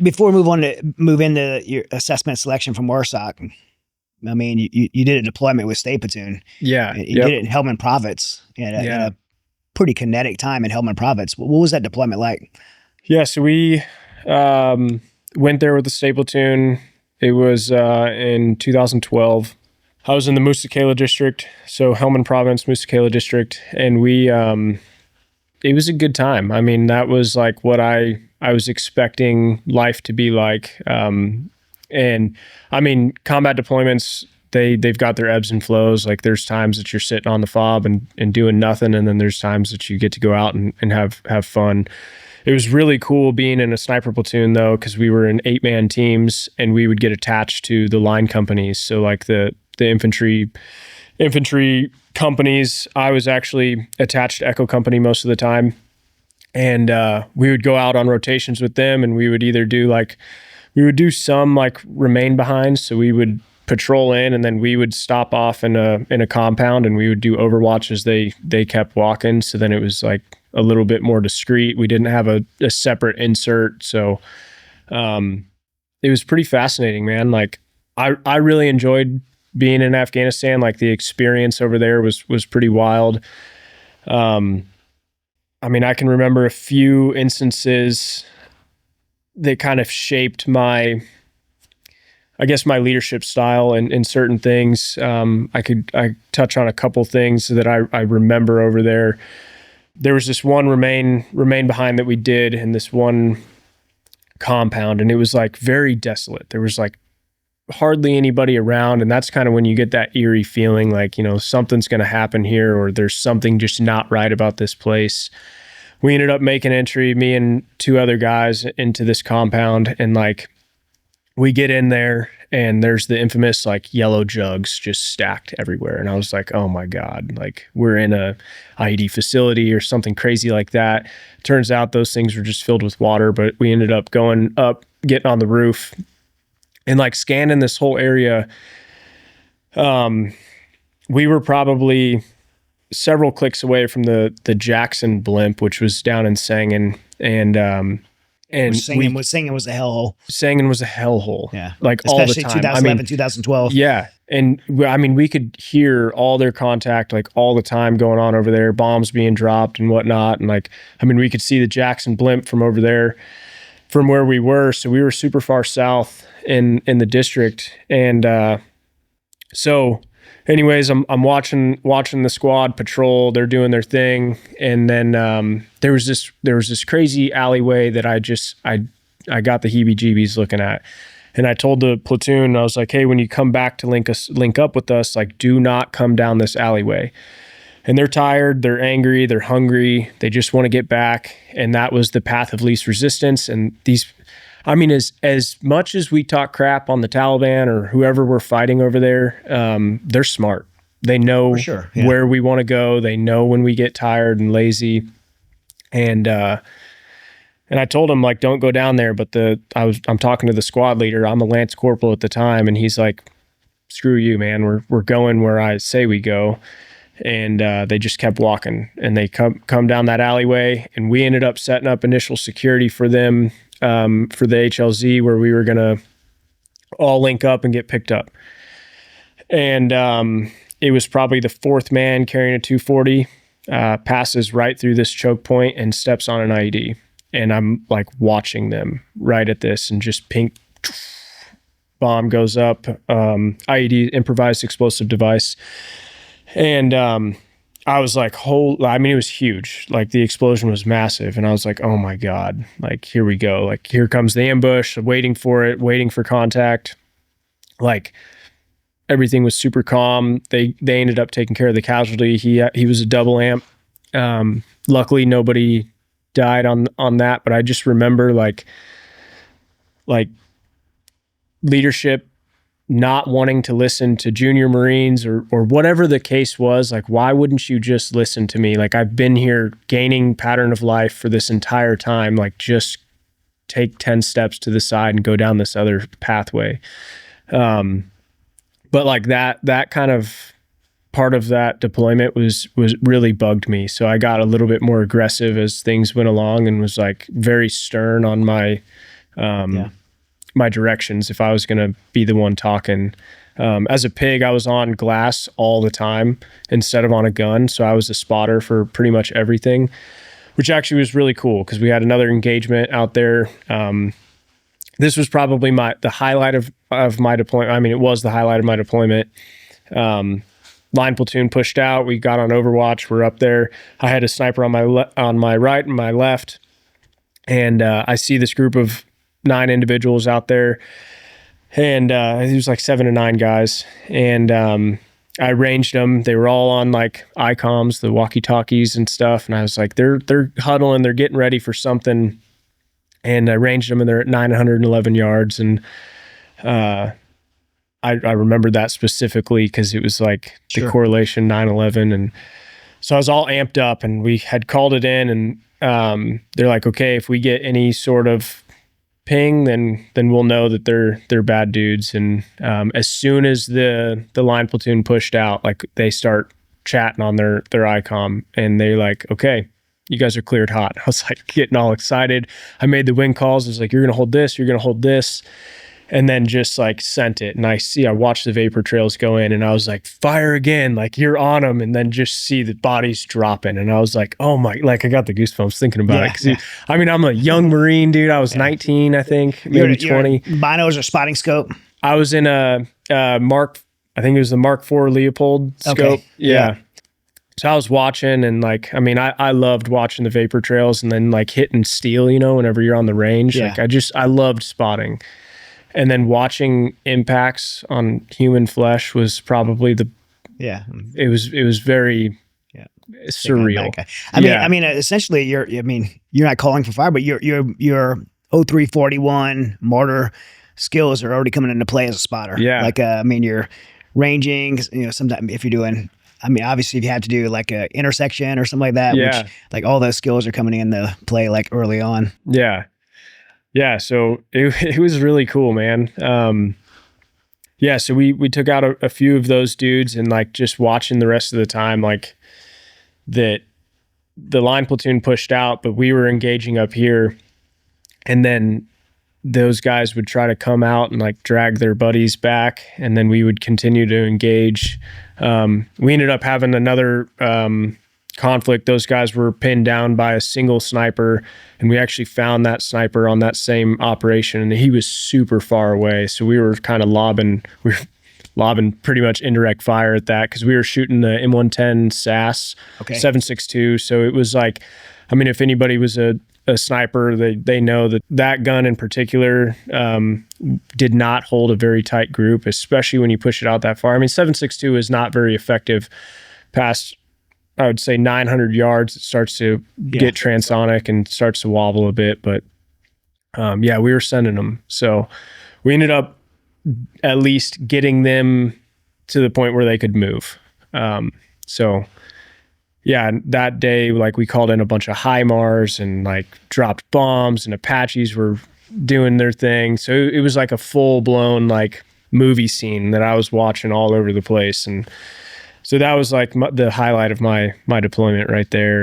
before we move into your assessment selection from MARSOC, I mean, you did a deployment with State Platoon. Yeah. You did it in Helmand Province in a pretty kinetic time in Helmand Province. What was that deployment like? Yeah, so we went there with the State Platoon. It was in 2012. I was in the Musa district, so Helmand Province, Musa district, and we it was a good time. I mean, that was like what I was expecting life to be like. And I mean, combat deployments, they've got their ebbs and flows. Like there's times that you're sitting on the fob and doing nothing, and then there's times that you get to go out and have fun. It was really cool being in a sniper platoon though, because we were in 8-man teams and we would get attached to the line companies. So like the infantry companies, I was actually attached to Echo Company most of the time. And we would go out on rotations with them, and we would either we would do some like remain behind. So we would patrol in, and then we would stop off in a compound, and we would do overwatch as they kept walking. So then it was like a little bit more discreet. We didn't have a separate insert. So it was pretty fascinating, man. Like I really enjoyed being in Afghanistan. Like the experience over there was pretty wild. I mean, I can remember a few instances that kind of shaped my leadership style in certain things. I touch on a couple things that I remember over there. There was this one remain behind that we did in this one compound, and it was like very desolate. There was like hardly anybody around, and that's kind of when you get that eerie feeling like, you know, something's going to happen here, or there's something just not right about this place. We ended up making entry, me and 2 other guys, into this compound, and like we get in there and there's the infamous like yellow jugs just stacked everywhere. And I was like, oh my God, like we're in a IED facility or something crazy like that. Turns out those things were just filled with water, but we ended up going up, getting on the roof and like scanning this whole area. We were probably several clicks away from the Jackson blimp, which was down in Sangin, and Sangin was a hellhole. Sangin was a hellhole. Yeah, like especially all the time. 2011, 2012. Yeah, and I mean, we could hear all their contact like all the time going on over there, bombs being dropped and whatnot, and like, I mean, we could see the Jackson blimp from over there, from where we were. So we were super far south in the district, and so. Anyways, I'm watching the squad patrol. They're doing their thing, and then there was this crazy alleyway that I got the heebie-jeebies looking at, and I told the platoon, I was like, hey, when you come back to link up with us, like, do not come down this alleyway. And they're tired, they're angry, they're hungry, they just want to get back, and that was the path of least resistance. And these. I mean, as much as we talk crap on the Taliban or whoever we're fighting over there, they're smart. They know where we want to go. They know when we get tired and lazy. And I told him, like, don't go down there. But I'm talking to the squad leader. I'm a Lance Corporal at the time, and he's like, screw you, man. We're going where I say we go. And they just kept walking, and they come down that alleyway, and we ended up setting up initial security for them. For the HLZ, where we were going to all link up and get picked up. And it was probably the 4th man carrying a 240, passes right through this choke point and steps on an IED. And I'm like watching them right at this, and just pink bomb goes up, IED, improvised explosive device. And I was like, I mean, it was huge. Like the explosion was massive. And I was like, oh my God, like, here we go. Like, here comes the ambush, waiting for it, waiting for contact. Like, everything was super calm. They ended up taking care of the casualty. He was a double amp. Luckily nobody died on that, but I just remember like leadership not wanting to listen to junior Marines or whatever the case was. Like, why wouldn't you just listen to me? Like, I've been here gaining pattern of life for this entire time. Like, just take 10 steps to the side and go down this other pathway. But like that kind of part of that deployment was really bugged me. So I got a little bit more aggressive as things went along, and was like very stern on my my directions if I was going to be the one talking. As a pig, I was on glass all the time instead of on a gun. So I was a spotter for pretty much everything, which actually was really cool because we had another engagement out there. This was probably the highlight of my deployment. I mean, it was the highlight of my deployment. Line platoon pushed out. We got on Overwatch. We're up there. I had a sniper on my right and my left. And I see this group of 9 individuals out there. And it was like 7 to 9 guys. And I ranged them. They were all on like ICOMs, the walkie-talkies and stuff. And I was like, they're huddling. They're getting ready for something. And I ranged them, and they're at 911 yards. And I remember that specifically because it was like the correlation 9/11. And so I was all amped up, and we had called it in, and they're like, okay, if we get any sort of ping, then we'll know that they're bad dudes. And as soon as the line platoon pushed out, like they start chatting on their ICOM, and they like, okay, you guys are cleared hot. I was like getting all excited. I made the wing calls. I was like, you're gonna hold this, you're gonna hold this. And then just like sent it. And I watched the vapor trails go in, and I was like, fire again, like you're on them. And then just see the bodies dropping. And I was like, oh my, like I got the goosebumps thinking about it. Cause I mean, I'm a young Marine, dude. I was 19, I think, maybe 20. Binos or spotting scope? I was in I think it was the Mark IV Leopold scope. Okay. Yeah. So I was watching, and like, I mean, I loved watching the vapor trails, and then like hitting steel, whenever you're on the range. Yeah. Like I loved spotting. And then watching impacts on human flesh was probably it was very surreal. I mean, essentially you're not calling for fire, but your 0341 mortar skills are already coming into play as a spotter. Yeah. Like, I mean, you're ranging, sometimes if you're doing, I mean, obviously if you have to do like a intersection or something like that, which like all those skills are coming into play like early on. Yeah. Yeah, so it was really cool, man. So we took out a few of those dudes, and like just watching the rest of the time, like that the line platoon pushed out, but we were engaging up here, and then those guys would try to come out and like drag their buddies back, and then we would continue to engage. We ended up having another conflict. Those guys were pinned down by a single sniper, and we actually found that sniper on that same operation, and he was super far away. So we were kind of lobbing pretty much indirect fire at that, because we were shooting the M110 SAS 7.62. So it was like, I mean, if anybody was a sniper, they know that gun in particular did not hold a very tight group, especially when you push it out that far. I mean, 7.62 is not very effective past, I would say, 900 yards. It starts to get transonic and starts to wobble a bit, but we were sending them. So we ended up at least getting them to the point where they could move. That day, like we called in a bunch of HIMARS and like dropped bombs, and Apaches were doing their thing. So it was like a full blown like movie scene that I was watching all over the place. And so that was like the highlight of my deployment right there.